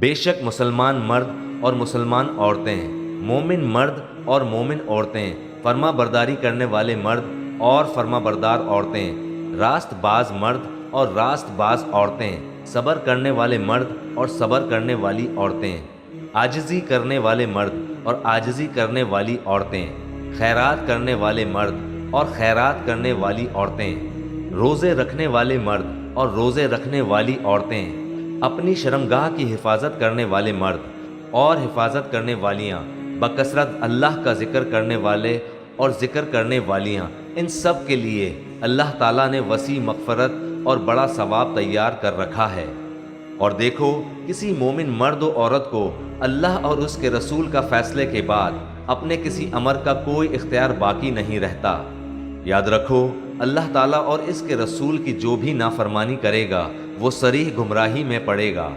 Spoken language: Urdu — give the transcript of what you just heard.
بے شک مسلمان مرد اور مسلمان عورتیں، مومن مرد اور مومن عورتیں، فرما برداری کرنے والے مرد اور فرما بردار عورتیں، راست باز مرد اور راست باز عورتیں، صبر کرنے والے مرد اور صبر کرنے والی عورتیں، عاجزی کرنے والے مرد اور عاجزی کرنے والی عورتیں، خیرات کرنے والے مرد اور خیرات کرنے والی عورتیں، روزے رکھنے والے مرد اور روزے رکھنے والی عورتیں، اپنی شرمگاہ کی حفاظت کرنے والے مرد اور حفاظت کرنے والیاں، بکثرت اللہ کا ذکر کرنے والے اور ذکر کرنے والیاں، ان سب کے لیے اللہ تعالیٰ نے وسیع مغفرت اور بڑا ثواب تیار کر رکھا ہے۔ اور دیکھو، کسی مومن مرد و عورت کو اللہ اور اس کے رسول کا فیصلے کے بعد اپنے کسی امر کا کوئی اختیار باقی نہیں رہتا۔ یاد رکھو، اللہ تعالیٰ اور اس کے رسول کی جو بھی نافرمانی کرے گا وہ صریح گمراہی میں پڑے گا۔